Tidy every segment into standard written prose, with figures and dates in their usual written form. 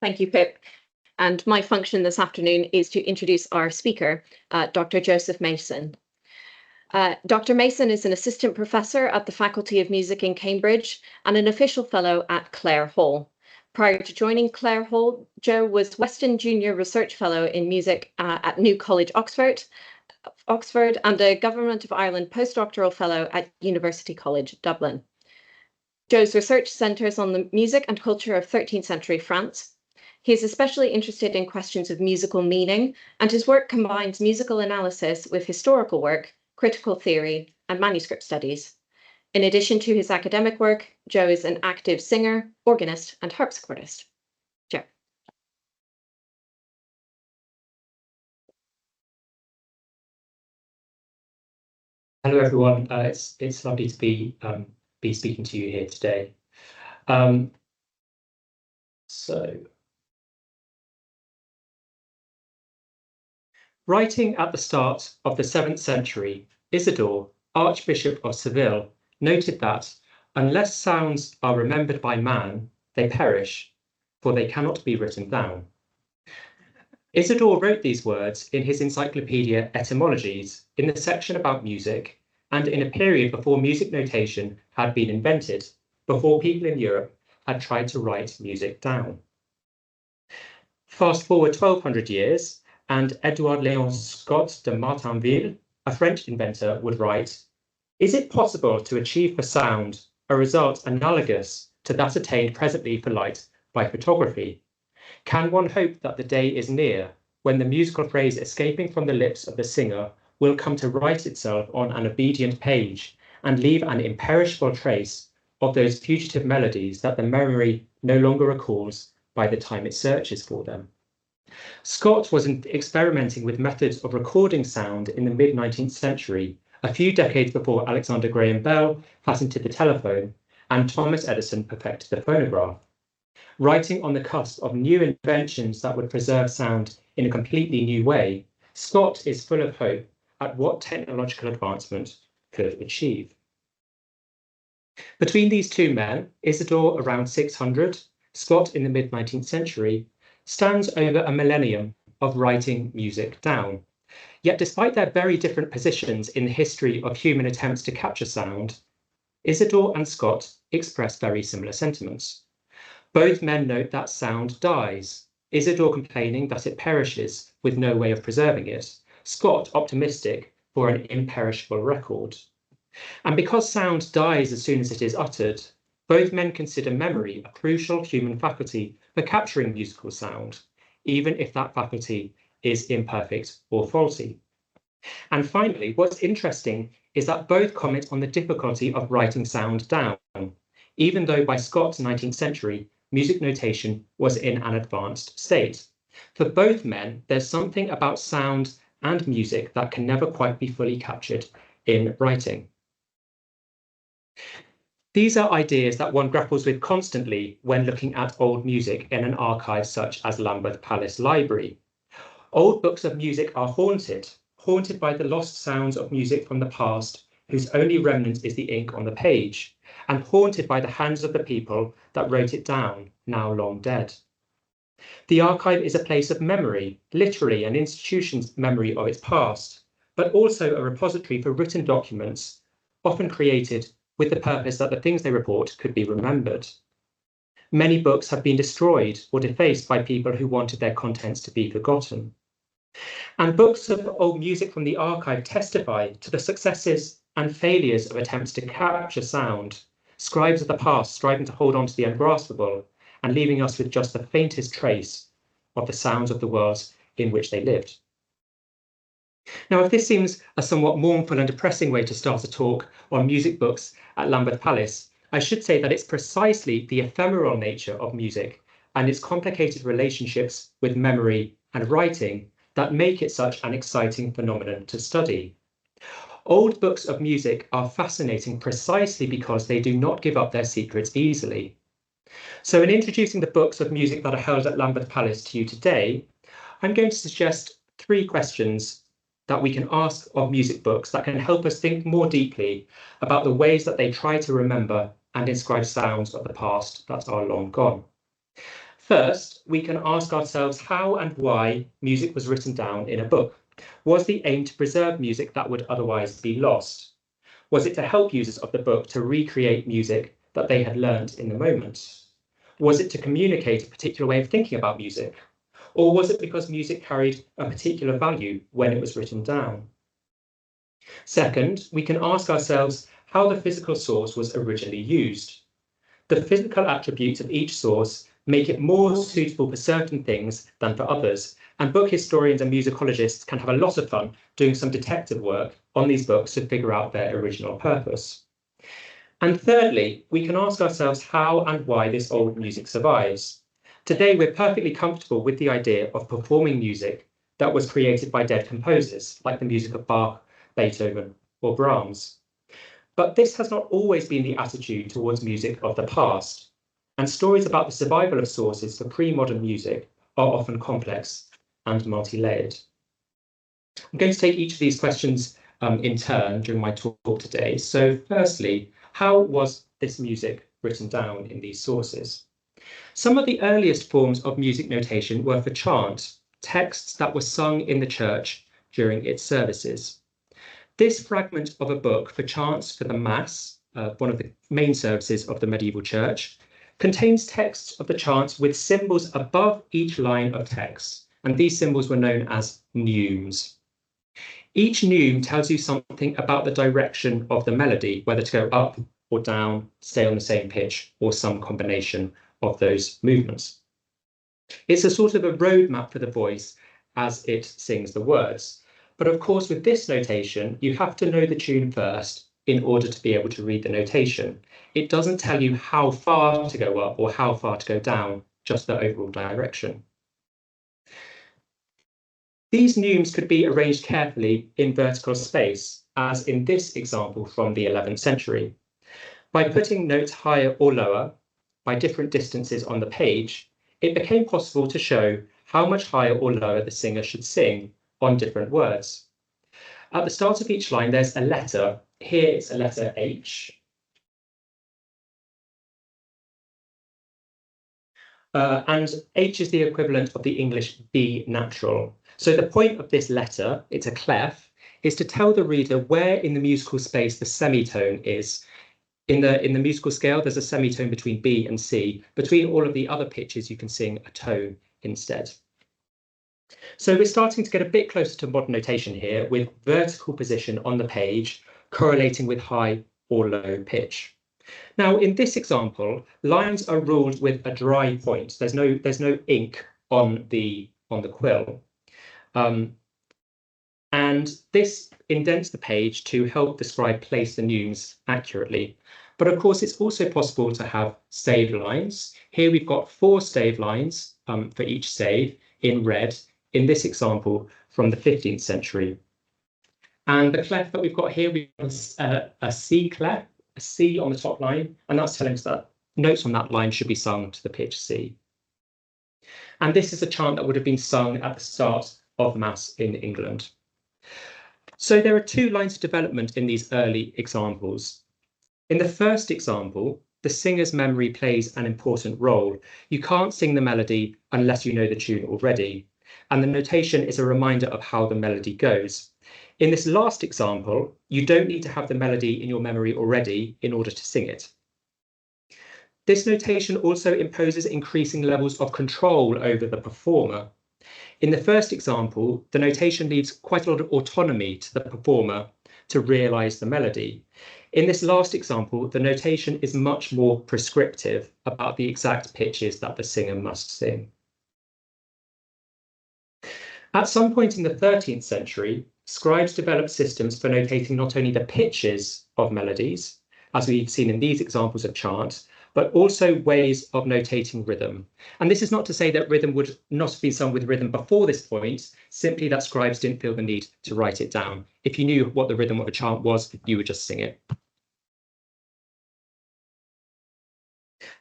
Thank you, Pip. And my function this afternoon is to introduce our speaker, Dr. Joseph Mason. Dr. Mason is an assistant professor at the Faculty of Music in Cambridge and an official fellow at Clare Hall. Prior to joining Clare Hall, Joe was Weston Junior Research Fellow in Music at New College, Oxford, and a Government of Ireland postdoctoral fellow at University College, Dublin. Joe's research centres on the music and culture of 13th century France. He is especially interested in questions of musical meaning, and his work combines musical analysis with historical work, critical theory, and manuscript studies. In addition to his academic work, Joe is an active singer, organist, and harpsichordist. Joe. Hello, everyone. It's lovely to be speaking to you here today. Writing at the start of the 7th century, Isidore, Archbishop of Seville, noted that unless sounds are remembered by man, they perish, for they cannot be written down. Isidore wrote these words in his encyclopedia Etymologies in the section about music, and in a period before music notation had been invented, before people in Europe had tried to write music down. Fast forward 1200 years, and Edouard Léon Scott de Martinville, a French inventor, would write, "Is it possible to achieve for sound a result analogous to that attained presently for light by photography? Can one hope that the day is near when the musical phrase escaping from the lips of the singer will come to write itself on an obedient page and leave an imperishable trace of those fugitive melodies that the memory no longer recalls by the time it searches for them?" Scott was experimenting with methods of recording sound in the mid-19th century, a few decades before Alexander Graham Bell patented the telephone and Thomas Edison perfected the phonograph. Writing on the cusp of new inventions that would preserve sound in a completely new way, Scott is full of hope at what technological advancement could achieve. Between these two men, Isidore around 600, Scott in the mid-19th century, stands over a millennium of writing music down. Yet despite their very different positions in the history of human attempts to capture sound, Isidore and Scott express very similar sentiments. Both men note that sound dies, Isidore complaining that it perishes with no way of preserving it, Scott optimistic for an imperishable record. And because sound dies as soon as it is uttered, both men consider memory a crucial human faculty for capturing musical sound, even if that faculty is imperfect or faulty. And finally, what's interesting is that both comment on the difficulty of writing sound down, even though by Scott's 19th century, music notation was in an advanced state. For both men, there's something about sound and music that can never quite be fully captured in writing. These are ideas that one grapples with constantly when looking at old music in an archive such as Lambeth Palace Library. Old books of music are haunted by the lost sounds of music from the past, whose only remnant is the ink on the page, and haunted by the hands of the people that wrote it down, now long dead. The archive is a place of memory, literally an institution's memory of its past, but also a repository for written documents, often created with the purpose that the things they report could be remembered. Many books have been destroyed or defaced by people who wanted their contents to be forgotten. And books of old music from the archive testify to the successes and failures of attempts to capture sound, scribes of the past striving to hold on to the ungraspable and leaving us with just the faintest trace of the sounds of the worlds in which they lived. Now, if this seems a somewhat mournful and depressing way to start a talk on music books at Lambeth Palace, I should say that it's precisely the ephemeral nature of music and its complicated relationships with memory and writing that make it such an exciting phenomenon to study. Old books of music are fascinating precisely because they do not give up their secrets easily. So in introducing the books of music that are held at Lambeth Palace to you today, I'm going to suggest 3 questions that we can ask of music books that can help us think more deeply about the ways that they try to remember and inscribe sounds of the past that are long gone. First, we can ask ourselves how and why music was written down in a book. Was the aim to preserve music that would otherwise be lost? Was it to help users of the book to recreate music that they had learned in the moment? Was it to communicate a particular way of thinking about music? Or was it because music carried a particular value when it was written down? Second, we can ask ourselves how the physical source was originally used. The physical attributes of each source make it more suitable for certain things than for others, and book historians and musicologists can have a lot of fun doing some detective work on these books to figure out their original purpose. And thirdly, we can ask ourselves how and why this old music survives. Today, we're perfectly comfortable with the idea of performing music that was created by dead composers, like the music of Bach, Beethoven, or Brahms. But this has not always been the attitude towards music of the past, and stories about the survival of sources for pre-modern music are often complex and multi-layered. I'm going to take each of these questions in turn during my talk today. So firstly, how was this music written down in these sources? Some of the earliest forms of music notation were for chant, texts that were sung in the church during its services. This fragment of a book for chants for the Mass, one of the main services of the medieval church, contains texts of the chants with symbols above each line of text, and these symbols were known as neumes. Each neume tells you something about the direction of the melody, whether to go up or down, stay on the same pitch, or some combination of those movements. It's a sort of a roadmap for the voice as it sings the words. But of course, with this notation, you have to know the tune first in order to be able to read the notation. It doesn't tell you how far to go up or how far to go down, just the overall direction. These neumes could be arranged carefully in vertical space, as in this example from the 11th century. By putting notes higher or lower, by different distances on the page, it became possible to show how much higher or lower the singer should sing on different words. At the start of each line, there's a letter. Here it's a letter H. And H is the equivalent of the English B natural. So the point of this letter, it's a clef, is to tell the reader where in the musical space the semitone is. In the musical scale, there's a semitone between B and C. Between all of the other pitches, you can sing a tone instead. So we're starting to get a bit closer to modern notation here, with vertical position on the page correlating with high or low pitch. Now, in this example, lines are ruled with a dry point. There's no ink on the quill. And this indents the page to help the scribe place the neumes accurately. But of course, it's also possible to have stave lines. Here we've got 4 stave lines for each stave in red, in this example from the 15th century. And the clef that we've got here, we've got a C clef, a C on the top line, and that's telling us that notes on that line should be sung to the pitch C. And this is a chant that would have been sung at the start of the Mass in England. So there are 2 lines of development in these early examples. In the first example, the singer's memory plays an important role. You can't sing the melody unless you know the tune already, and the notation is a reminder of how the melody goes. In this last example, you don't need to have the melody in your memory already in order to sing it. This notation also imposes increasing levels of control over the performer. In the first example, the notation leaves quite a lot of autonomy to the performer to realise the melody. In this last example, the notation is much more prescriptive about the exact pitches that the singer must sing. At some point in the 13th century, scribes developed systems for notating not only the pitches of melodies, as we've seen in these examples of chant, but also ways of notating rhythm. And this is not to say that rhythm would not have been sung with rhythm before this point, simply that scribes didn't feel the need to write it down. If you knew what the rhythm of a chant was, you would just sing it.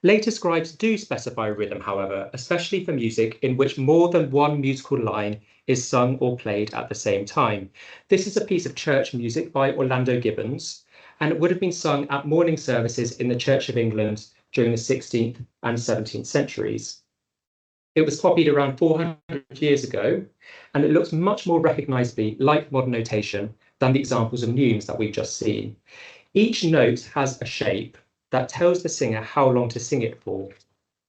Later scribes do specify rhythm, however, especially for music in which more than one musical line is sung or played at the same time. This is a piece of church music by Orlando Gibbons, and it would have been sung at morning services in the Church of England during the 16th and 17th centuries. It was copied around 400 years ago, and it looks much more recognisably like modern notation than the examples of neumes that we've just seen. Each note has a shape that tells the singer how long to sing it for,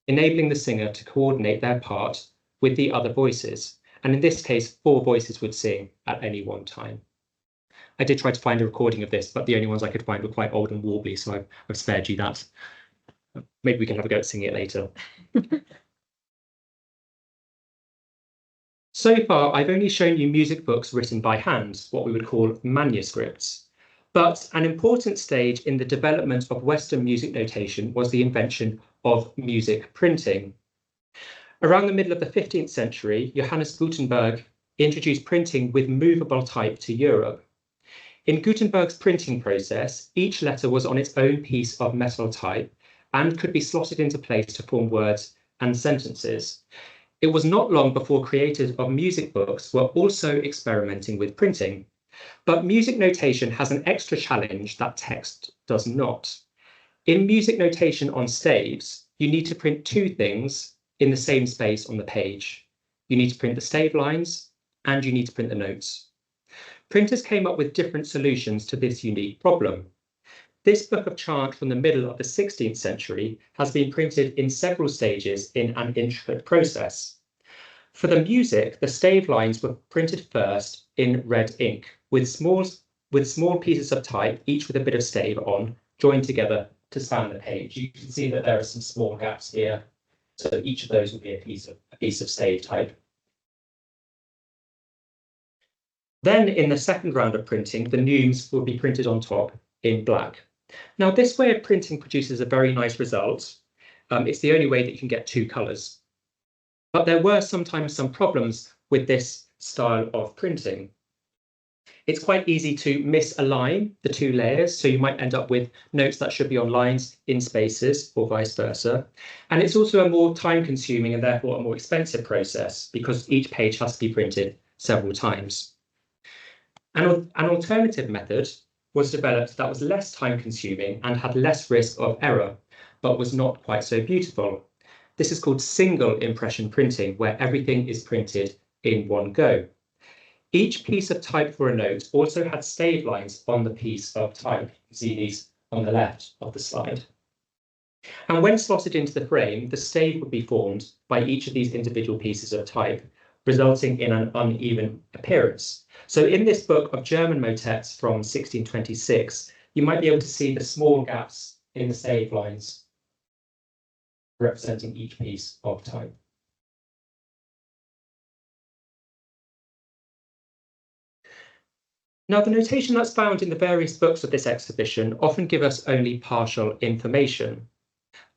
enabling the singer to coordinate their part with the other voices. And in this case, 4 voices would sing at any one time. I did try to find a recording of this, but the only ones I could find were quite old and warbly, so I've spared you that. Maybe we can have a go at singing it later. So far, I've only shown you music books written by hand, what we would call manuscripts. But an important stage in the development of Western music notation was the invention of music printing. Around the middle of the 15th century, Johannes Gutenberg introduced printing with movable type to Europe. In Gutenberg's printing process, each letter was on its own piece of metal type and could be slotted into place to form words and sentences. It was not long before creators of music books were also experimenting with printing. But music notation has an extra challenge that text does not. In music notation on staves, you need to print 2 things in the same space on the page. You need to print the stave lines and you need to print the notes. Printers came up with different solutions to this unique problem. This book of chant from the middle of the 16th century has been printed in several stages in an intricate process. For the music, the stave lines were printed first in red ink with small pieces of type, each with a bit of stave on, joined together to span the page. You can see that there are some small gaps here. So each of those would be a piece of stave type. Then in the second round of printing, the neumes will be printed on top in black. Now, this way of printing produces a very nice result. It's the only way that you can get 2 colours. But there were sometimes some problems with this style of printing. It's quite easy to misalign the 2 layers, so you might end up with notes that should be on lines in spaces or vice versa. And it's also a more time-consuming and therefore a more expensive process because each page has to be printed several times. An alternative method was developed that was less time-consuming and had less risk of error, but was not quite so beautiful. This is called single impression printing, where everything is printed in one go. Each piece of type for a note also had stave lines on the piece of type. You can see these on the left of the slide. And when slotted into the frame, the stave would be formed by each of these individual pieces of type, resulting in an uneven appearance. So in this book of German motets from 1626, you might be able to see the small gaps in the stave lines representing each piece of type. Now, the notation that's found in the various books of this exhibition often give us only partial information.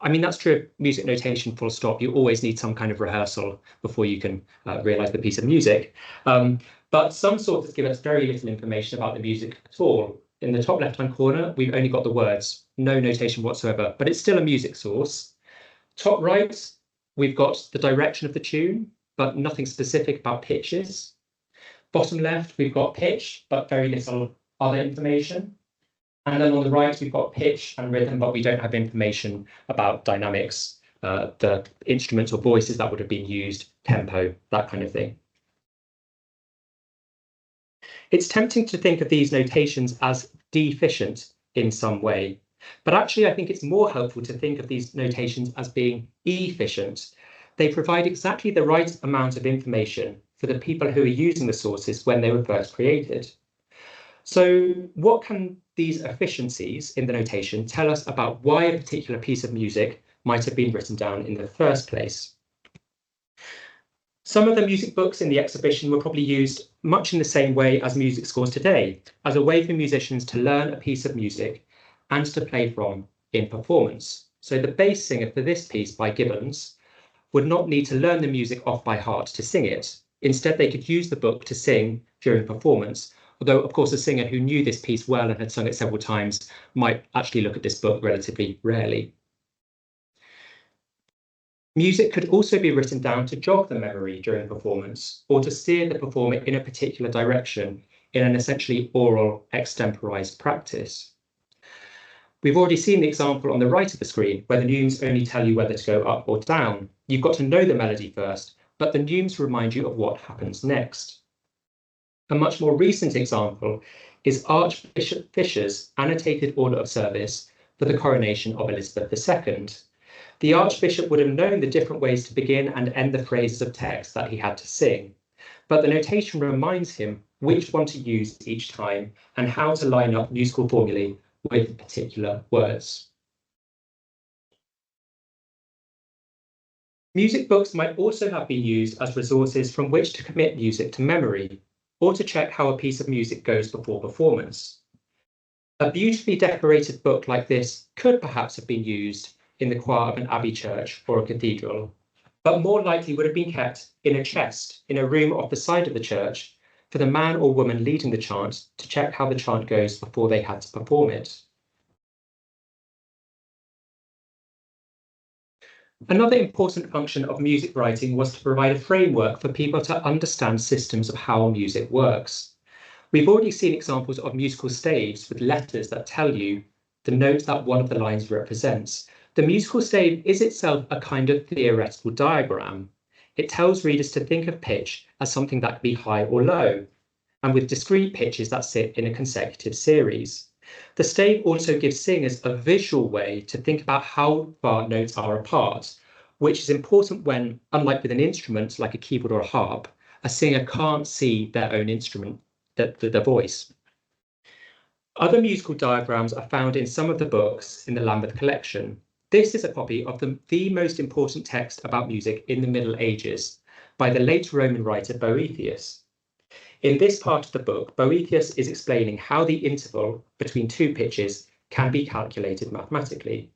I mean, that's true of music notation full stop. You always need some kind of rehearsal before you can realise the piece of music. But some sources give us very little information about the music at all. In the top left-hand corner, we've only got the words, no notation whatsoever, but it's still a music source. Top right, we've got the direction of the tune, but nothing specific about pitches. Bottom left, we've got pitch, but very little other information. And then on the right, we've got pitch and rhythm, but we don't have information about dynamics, the instruments or voices that would have been used, tempo, that kind of thing. It's tempting to think of these notations as deficient in some way, but actually I think it's more helpful to think of these notations as being efficient. They provide exactly the right amount of information for the people who are using the sources when they were first created. So what can these efficiencies in the notation tell us about why a particular piece of music might have been written down in the first place? Some of the music books in the exhibition were probably used much in the same way as music scores today, as a way for musicians to learn a piece of music and to play from in performance. So the bass singer for this piece by Gibbons would not need to learn the music off by heart to sing it. Instead, they could use the book to sing during performance, although, of course, a singer who knew this piece well and had sung it several times might actually look at this book relatively rarely. Music could also be written down to jog the memory during performance or to steer the performer in a particular direction in an essentially oral, extemporized practice. We've already seen the example on the right of the screen where the neumes only tell you whether to go up or down. You've got to know the melody first, but the neumes remind you of what happens next. A much more recent example is Archbishop Fisher's annotated order of service for the coronation of Elizabeth II. The Archbishop would have known the different ways to begin and end the phrases of text that he had to sing, but the notation reminds him which one to use each time and how to line up musical formulae with particular words. Music books might also have been used as resources from which to commit music to memory, or to check how a piece of music goes before performance. A beautifully decorated book like this could perhaps have been used in the choir of an abbey church or a cathedral, but more likely would have been kept in a chest in a room off the side of the church for the man or woman leading the chant to check how the chant goes before they had to perform it. Another important function of music writing was to provide a framework for people to understand systems of how music works. We've already seen examples of musical staves with letters that tell you the note that one of the lines represents. The musical stave is itself a kind of theoretical diagram. It tells readers to think of pitch as something that can be high or low, and with discrete pitches that sit in a consecutive series. The stave also gives singers a visual way to think about how far notes are apart, which is important when, unlike with an instrument like a keyboard or a harp, a singer can't see their own instrument, the voice. Other musical diagrams are found in some of the books in the Lambeth collection. This is a copy of the most important text about music in the Middle Ages by the late Roman writer Boethius. In this part of the book, Boethius is explaining how the interval between two pitches can be calculated mathematically.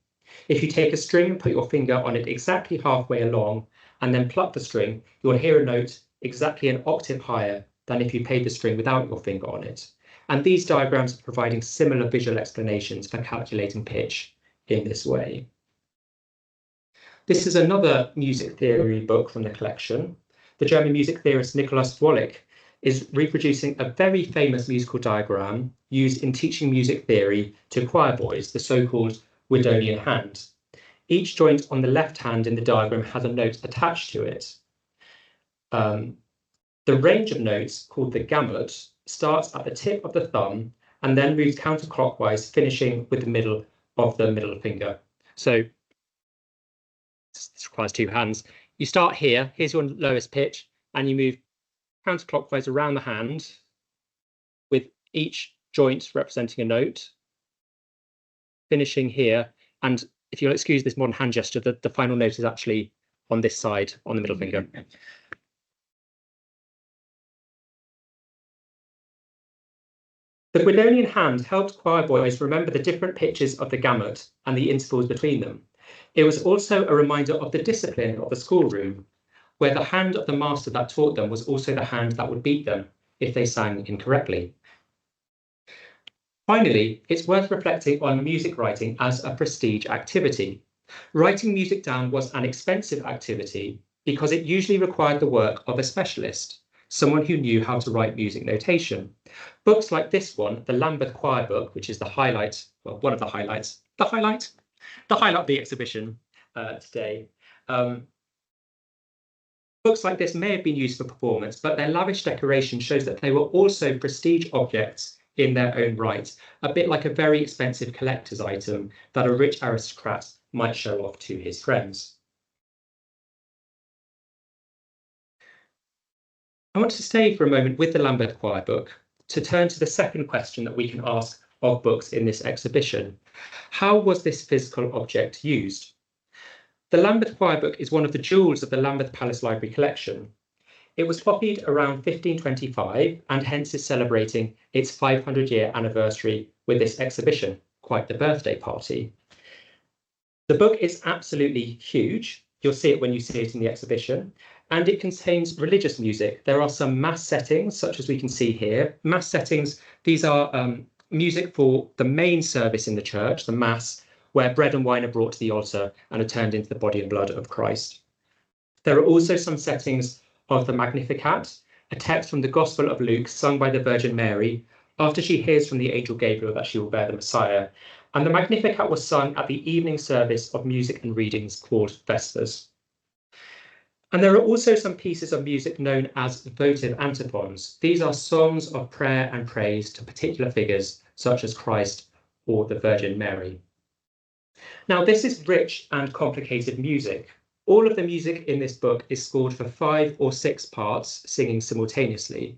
If you take a string and put your finger on it exactly halfway along and then pluck the string, you'll hear a note exactly an octave higher than if you played the string without your finger on it. And these diagrams are providing similar visual explanations for calculating pitch in this way. This is another music theory book from the collection. The German music theorist Nikolaus Wöhlich is reproducing a very famous musical diagram used in teaching music theory to choir boys, the so-called Widonian hand. Each joint on the left hand in the diagram has a note attached to it. The range of notes, called the gamut, starts at the tip of the thumb and then moves counterclockwise, finishing with the middle of the middle finger. So this requires two hands. You start here, here's your lowest pitch, and you move counterclockwise around the hand with each joint representing a note, finishing here. And if you'll excuse this modern hand gesture, the final note is actually on this side, on the middle finger. The Guidonian hand helped choir boys remember the different pitches of the gamut and the intervals between them. It was also a reminder of the discipline of the schoolroom, where the hand of the master that taught them was also the hand that would beat them if they sang incorrectly. Finally, it's worth reflecting on music writing as a prestige activity. Writing music down was an expensive activity because it usually required the work of a specialist, someone who knew how to write music notation. Books like this one, the Lambeth Choir book, which is the highlight, well, one of the highlights, the highlight of the exhibition today. Books like this may have been used for performance, but their lavish decoration shows that they were also prestige objects in their own right, a bit like a very expensive collector's item that a rich aristocrat might show off to his friends. I want to stay for a moment with the Lambeth Choir book to turn to the second question that we can ask of books in this exhibition. How was this physical object used? The Lambeth Choir book is one of the jewels of the Lambeth Palace Library collection. It was copied around 1525 and hence is celebrating its 500-year anniversary with this exhibition, quite the birthday party. The book is absolutely huge. You'll see it when you see it in the exhibition, and it contains religious music. There are some mass settings, such as we can see here. Mass settings, these are music for the main service in the church, the mass, where bread and wine are brought to the altar and are turned into the body and blood of Christ. There are also some settings of the Magnificat, a text from the Gospel of Luke sung by the Virgin Mary after she hears from the angel Gabriel that she will bear the Messiah. And the Magnificat was sung at the evening service of music and readings called Vespers. And there are also some pieces of music known as votive antiphons. These are songs of prayer and praise to particular figures such as Christ or the Virgin Mary. Now, this is rich and complicated music. All of the music in this book is scored for 5 or 6 parts, singing simultaneously.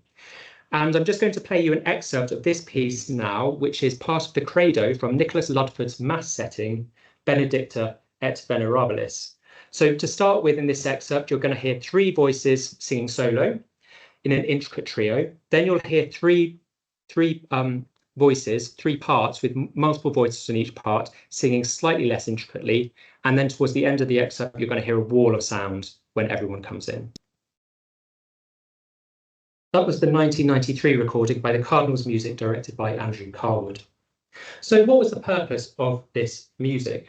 And I'm just going to play you an excerpt of this piece now, which is part of the Credo from Nicholas Ludford's Mass setting, Benedicta et Venerabilis. So to start with in this excerpt, you're going to hear 3 voices singing solo in an intricate trio. Then you'll hear three voices, 3 parts with multiple voices in each part, singing slightly less intricately. And then towards the end of the excerpt, you're going to hear a wall of sound when everyone comes in. That was the 1993 recording by the Cardinals Music, directed by Andrew Carwood. So what was the purpose of this music?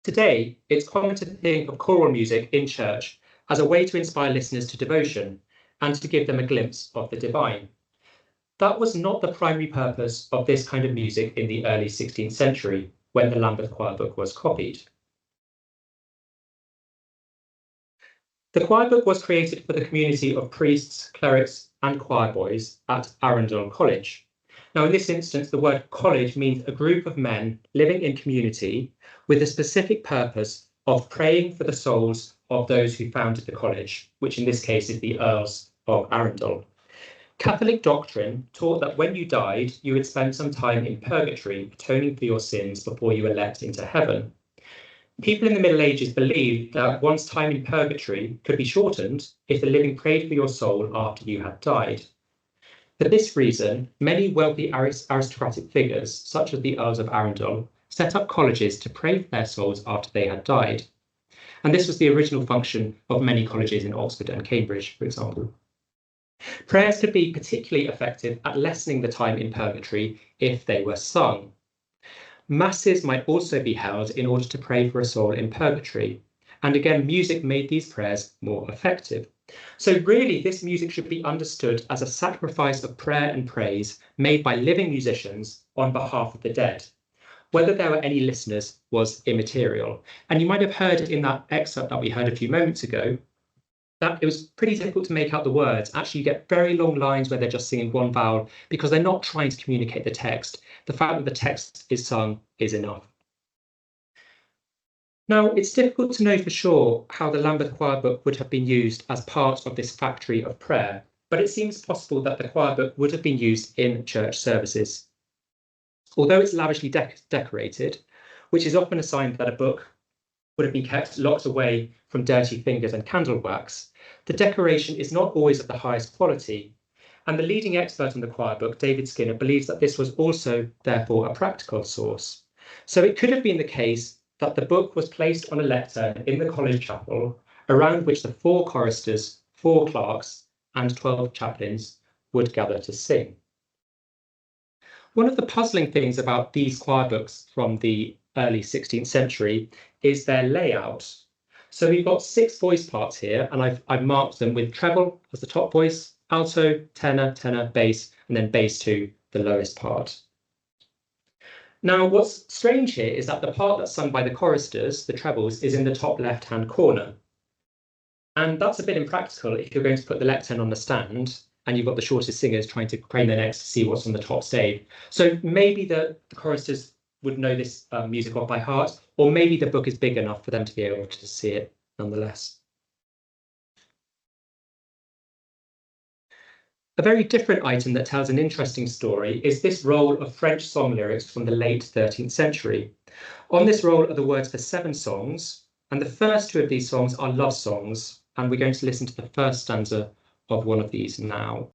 Today, it's common to think of choral music in church as a way to inspire listeners to devotion and to give them a glimpse of the divine. That was not the primary purpose of this kind of music in the early 16th century, when the Lambeth Choir Book was copied. The choir book was created for the community of priests, clerics, and choir boys at Arundel College. Now, in this instance, the word college means a group of men living in community with a specific purpose of praying for the souls of those who founded the college, which in this case is the Earls of Arundel. Catholic doctrine taught that when you died, you would spend some time in purgatory, atoning for your sins before you were let into heaven. People in the Middle Ages believed that one's time in purgatory could be shortened if the living prayed for your soul after you had died. For this reason, many wealthy aristocratic figures, such as the Earls of Arundel, set up colleges to pray for their souls after they had died. And this was the original function of many colleges in Oxford and Cambridge, for example. Prayers could be particularly effective at lessening the time in purgatory if they were sung. Masses might also be held in order to pray for a soul in purgatory. And again, music made these prayers more effective. So really, this music should be understood as a sacrifice of prayer and praise made by living musicians on behalf of the dead. Whether there were any listeners was immaterial. And you might have heard in that excerpt that we heard a few moments ago, that it was pretty difficult to make out the words. Actually, you get very long lines where they're just singing one vowel because they're not trying to communicate the text. The fact that the text is sung is enough. Now, it's difficult to know for sure how the Lambeth Choir Book would have been used as part of this factory of prayer, but it seems possible that the choir book would have been used in church services. Although it's lavishly decorated, which is often a sign that a book would have been kept locked away from dirty fingers and candle wax, the decoration is not always of the highest quality. And the leading expert on the choir book, David Skinner, believes that this was also, therefore, a practical source. So it could have been the case that the book was placed on a lectern in the college chapel, around which the 4 choristers, 4 clerks, and 12 chaplains would gather to sing. One of the puzzling things about these choir books from the early 16th century is their layout. So we've got 6 voice parts here, and I've marked them with treble as the top voice, alto, tenor, tenor, bass, and then bass 2, the lowest part. Now, what's strange here is that the part that's sung by the choristers, the trebles, is in the top left-hand corner. And that's a bit impractical if you're going to put the lectern on the stand and you've got the shortest singers trying to crane their necks to see what's on the top stage. So maybe the choristers would know this music off by heart, or maybe the book is big enough for them to be able to see it nonetheless. A very different item that tells an interesting story is this roll of French song lyrics from the late 13th century. On this roll are the words for 7 songs, and the first 2 of these songs are love songs, and we're going to listen to the first stanza of one of these now.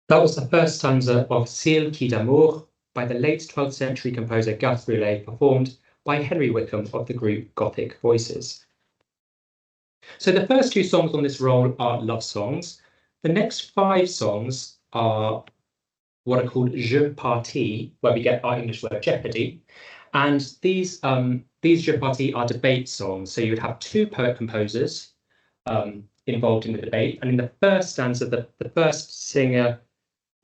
That was the first stanza of Ciel qui d'amour by the late 12th century composer Garth Brulé, performed by Henry Wickham of the group Gothic Voices. So the first 2 songs on this roll are love songs. The next 5 songs are what are called jeux partis, where we get our English word jeopardy. And these jeux partis are debate songs. So you would have 2 poet-composers involved in the debate. And in the first stanza, the first singer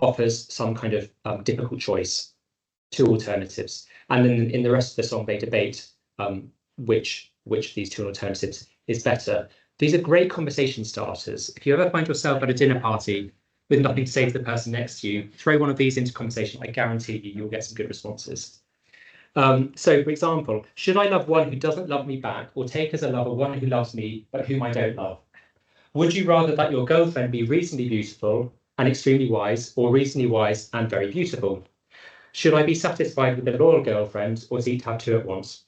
offers some kind of difficult choice, 2 alternatives. And then in the rest of the song, they debate which of these 2 alternatives is better. These are great conversation starters. If you ever find yourself at a dinner party with nothing to say to the person next to you, throw one of these into conversation. I guarantee you'll get some good responses. So, for example, should I love one who doesn't love me back, or take as a lover one who loves me but whom I don't love? Would you rather that your girlfriend be reasonably beautiful and extremely wise, or reasonably wise and very beautiful? Should I be satisfied with a loyal girlfriend, or seek to have two at once?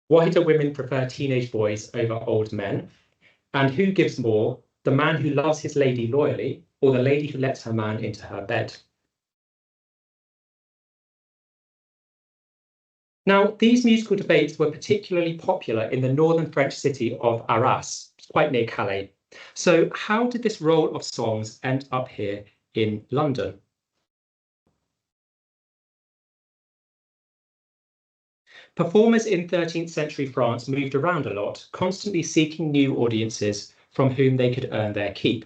Why do women prefer teenage boys over old men? And who gives more, the man who loves his lady loyally, or the lady who lets her man into her bed? Now, these musical debates were particularly popular in the northern French city of Arras, quite near Calais. So how did this role of songs end up here in London? Performers in 13th century France moved around a lot, constantly seeking new audiences from whom they could earn their keep.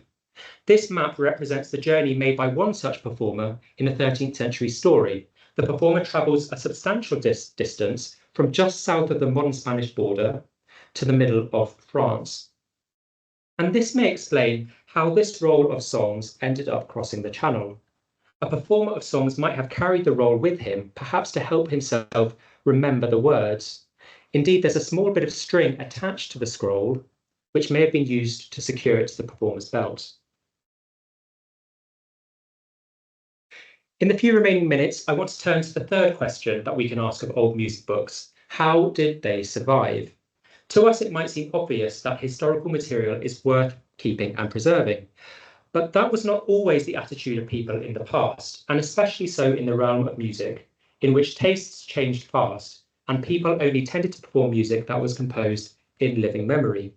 This map represents the journey made by one such performer in a 13th century story. The performer travels a substantial distance from just south of the modern Spanish border to the middle of France. And this may explain how this role of songs ended up crossing the channel. A performer of songs might have carried the role with him, perhaps to help himself remember the words. Indeed, there's a small bit of string attached to the scroll, which may have been used to secure it to the performer's belt. In the few remaining minutes, I want to turn to the third question that we can ask of old music books. How did they survive? To us, it might seem obvious that historical material is worth keeping and preserving, but that was not always the attitude of people in the past, and especially so in the realm of music, in which tastes changed fast, and people only tended to perform music that was composed in living memory.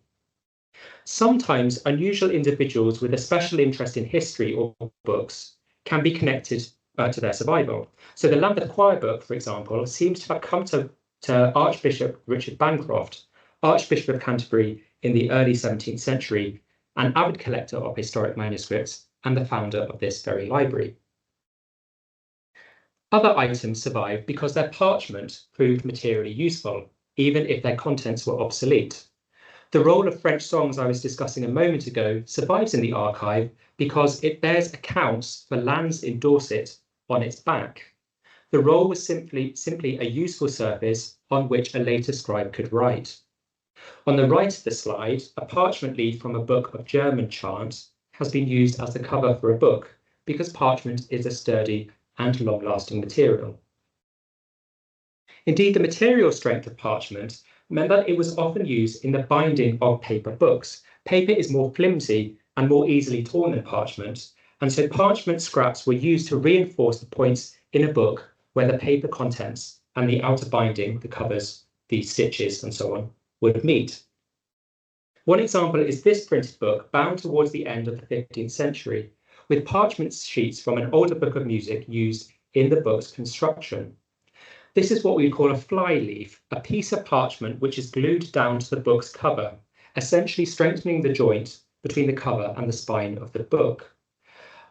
Sometimes unusual individuals with a special interest in history or books can be connected to their survival. So the Lambeth Choir book, for example, seems to have come to Archbishop Richard Bancroft, Archbishop of Canterbury in the early 17th century, an avid collector of historic manuscripts and the founder of this very library. Other items survived because their parchment proved materially useful, even if their contents were obsolete. The role of French songs I was discussing a moment ago survives in the archive because it bears accounts for lands in Dorset on its back. The role was simply a useful surface on which a later scribe could write. On the right of the slide, a parchment leaf from a book of German chant has been used as the cover for a book because parchment is a sturdy and long-lasting material. Indeed, the material strength of parchment meant that it was often used in the binding of paper books. Paper is more flimsy and more easily torn than parchment, and so parchment scraps were used to reinforce the points in a book where the paper contents and the outer binding, the covers, the stitches and so on, would meet. One example is this printed book bound towards the end of the 15th century, with parchment sheets from an older book of music used in the book's construction. This is what we call a flyleaf, a piece of parchment which is glued down to the book's cover, essentially strengthening the joint between the cover and the spine of the book.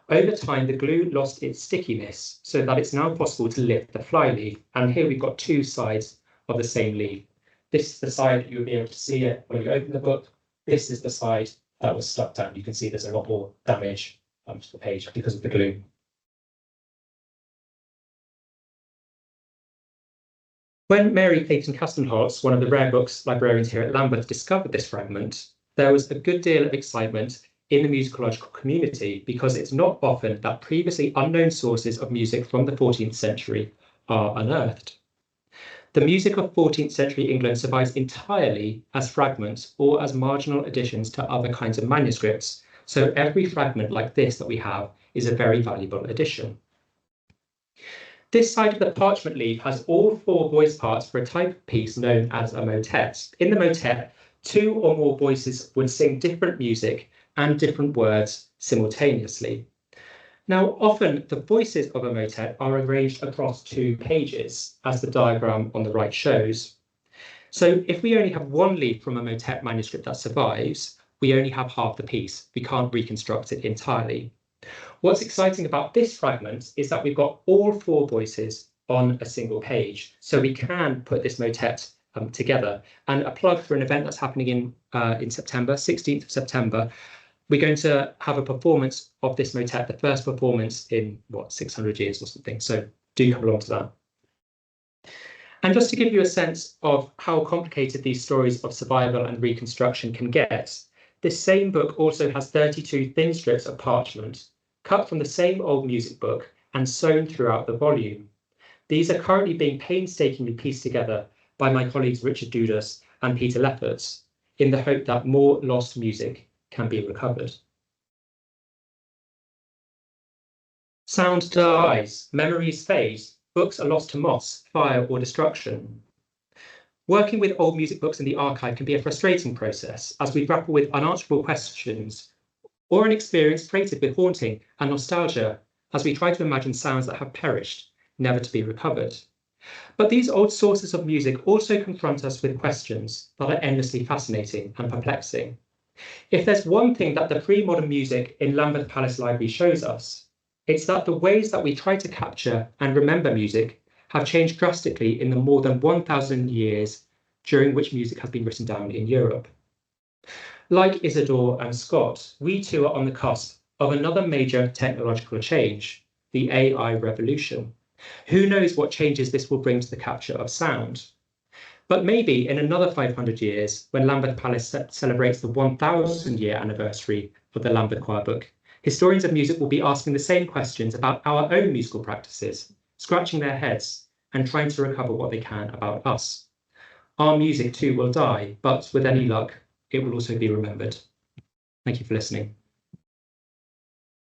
Over time, the glue lost its stickiness so that it's now possible to lift the flyleaf. And here we've got two sides of the same leaf. This is the side that you'll be able to see it when you open the book. This is the side that was stuck down. You can see there's a lot more damage to the page because of the glue. When Mary Clayton-Castenholz, one of the rare books librarians here at Lambeth, discovered this fragment, there was a good deal of excitement in the musicological community because it's not often that previously unknown sources of music from the 14th century are unearthed. The music of 14th century England survives entirely as fragments or as marginal additions to other kinds of manuscripts, so every fragment like this that we have is a very valuable addition. This side of the parchment leaf has all four voice parts for a type of piece known as a motet. In the motet, two or more voices would sing different music and different words simultaneously. Now, often the voices of a motet are arranged across 2 pages, as the diagram on the right shows. So if we only have one leaf from a motet manuscript that survives, we only have half the piece. We can't reconstruct it entirely. What's exciting about this fragment is that we've got all 4 voices on a single page, so we can put this motet together. And a plug for an event that's happening in September, 16th of September. We're going to have a performance of this motet, the first performance in, 600 years or something. So do come along to that. And just to give you a sense of how complicated these stories of survival and reconstruction can get, this same book also has 32 thin strips of parchment, cut from the same old music book and sewn throughout the volume. These are currently being painstakingly pieced together by my colleagues Richard Dudas and Peter Lefferts, in the hope that more lost music can be recovered. Sound dies, memories fade, books are lost to moss, fire or destruction. Working with old music books in the archive can be a frustrating process as we grapple with unanswerable questions or an experience freighted with haunting and nostalgia as we try to imagine sounds that have perished, never to be recovered. But these old sources of music also confront us with questions that are endlessly fascinating and perplexing. If there's one thing that the pre-modern music in Lambeth Palace Library shows us, it's that the ways that we try to capture and remember music have changed drastically in the more than 1,000 years during which music has been written down in Europe. Like Isidore and Scott, we too are on the cusp of another major technological change, the AI revolution. Who knows what changes this will bring to the capture of sound? But maybe in another 500 years, when Lambeth Palace celebrates the 1,000-year anniversary of the Lambeth Choir Book, historians of music will be asking the same questions about our own musical practices, scratching their heads and trying to recover what they can about us. Our music too will die, but with any luck, it will also be remembered. Thank you for listening.